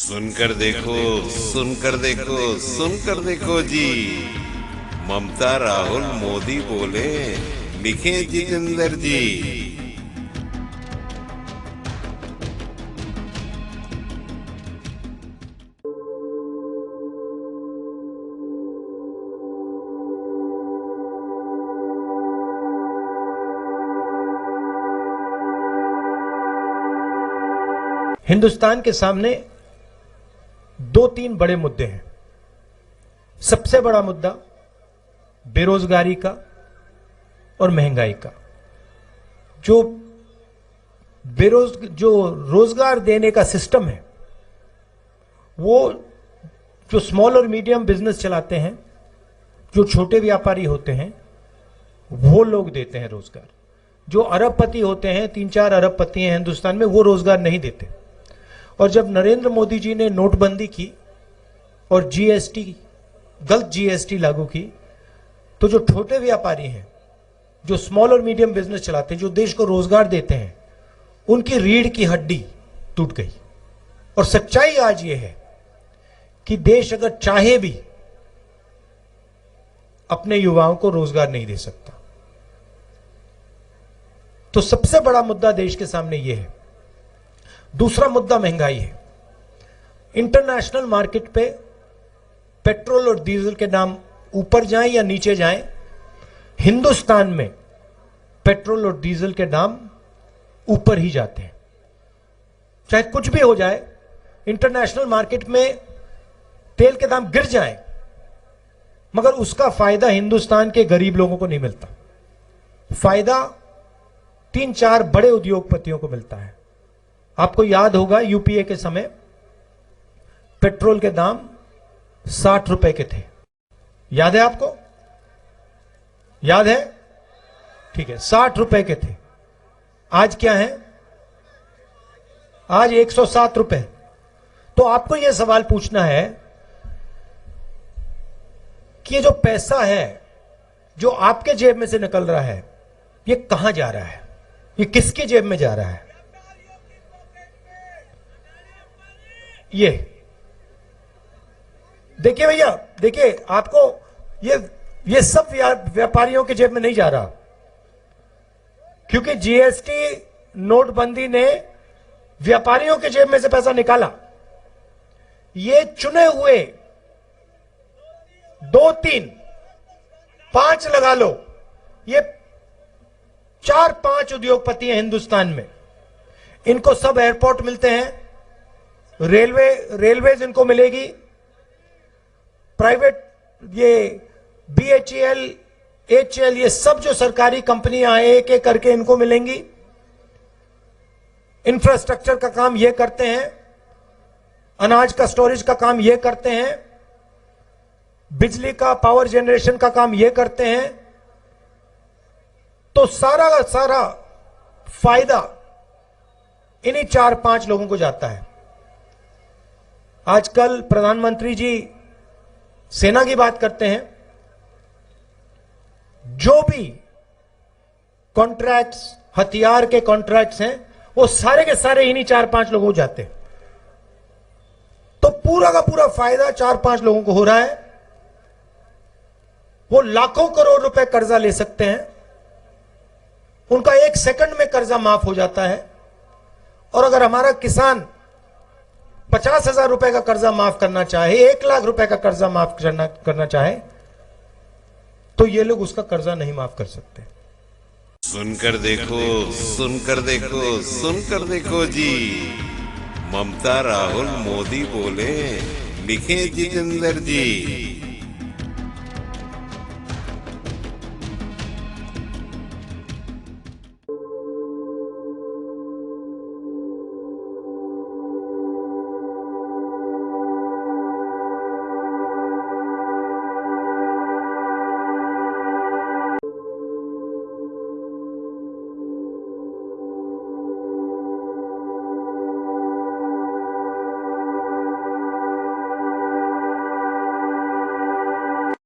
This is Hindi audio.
सुनकर देखो, सुनकर देखो, सुनकर देखो जी। ममता राहुल मोदी बोले, लिखे जितेंद्र जी। हिंदुस्तान के सामने दो तीन बड़े मुद्दे हैं। सबसे बड़ा मुद्दा बेरोजगारी का और महंगाई का। जो रोजगार देने का सिस्टम है, वो जो स्मॉल और मीडियम बिजनेस चलाते हैं, जो छोटे व्यापारी होते हैं, वो लोग देते हैं रोजगार। जो अरबपति होते हैं, 3-4 अरबपति हैं हिंदुस्तान में, वो रोजगार नहीं देते। और जब नरेंद्र मोदी जी ने नोटबंदी की और जीएसटी, गलत जीएसटी लागू की, तो जो छोटे व्यापारी हैं, जो स्मॉल और मीडियम बिजनेस चलाते हैं, जो देश को रोजगार देते हैं, उनकी रीढ़ की हड्डी टूट गई। और सच्चाई आज यह है कि देश अगर चाहे भी अपने युवाओं को रोजगार नहीं दे सकता। तो सबसे बड़ा मुद्दा देश के सामने यह है। दूसरा मुद्दा महंगाई है। इंटरनेशनल मार्केट पे पेट्रोल और डीजल के दाम ऊपर जाएं या नीचे जाएं, हिंदुस्तान में पेट्रोल और डीजल के दाम ऊपर ही जाते हैं। चाहे कुछ भी हो जाए, इंटरनेशनल मार्केट में तेल के दाम गिर जाएं, मगर उसका फायदा हिंदुस्तान के गरीब लोगों को नहीं मिलता। फायदा 3-4 बड़े उद्योगपतियों को मिलता है। आपको याद होगा, यूपीए के समय पेट्रोल के दाम 60 रुपए के थे। याद है आपको? याद है? ठीक है, 60 रुपए के थे। आज क्या है? आज 107 रुपए। तो आपको यह सवाल पूछना है कि ये जो पैसा है जो आपके जेब में से निकल रहा है, ये कहां जा रहा है? ये किसके जेब में जा रहा है? ये देखिए भैया, देखिए, आपको ये सब व्यापारियों के जेब में नहीं जा रहा, क्योंकि जीएसटी नोटबंदी ने व्यापारियों के जेब में से पैसा निकाला। ये चुने हुए 2-3, 5 लगा लो, ये 4-5 उद्योगपति हैं हिंदुस्तान में। इनको सब एयरपोर्ट मिलते हैं, रेलवेज इनको मिलेगी, प्राइवेट ये बीएचईएल, एचएल, ये सब जो सरकारी कंपनियां हैं, एक एक करके इनको मिलेंगी। इंफ्रास्ट्रक्चर का काम ये करते हैं, अनाज का स्टोरेज का काम ये करते हैं, बिजली का पावर जनरेशन का काम ये करते हैं। तो सारा का सारा फायदा इन्हीं 4-5 लोगों को जाता है। आजकल प्रधानमंत्री जी सेना की बात करते हैं। जो भी कॉन्ट्रैक्ट्स, हथियार के कॉन्ट्रैक्ट्स हैं, वो सारे के सारे इन्हीं 4-5 लोगों को जाते हैं। तो पूरा का पूरा फायदा 4-5 लोगों को हो रहा है। वो लाखों करोड़ रुपए कर्जा ले सकते हैं, उनका 1 सेकंड में कर्जा माफ हो जाता है। और अगर हमारा किसान 50,000 रुपए का कर्जा माफ करना चाहे, 1 लाख रुपए का कर्जा माफ करना चाहे, तो ये लोग उसका कर्जा नहीं माफ कर सकते। सुनकर देखो, सुनकर देखो, सुनकर देखो जी। ममता राहुल मोदी बोले, लिखे जितेंद्र जी।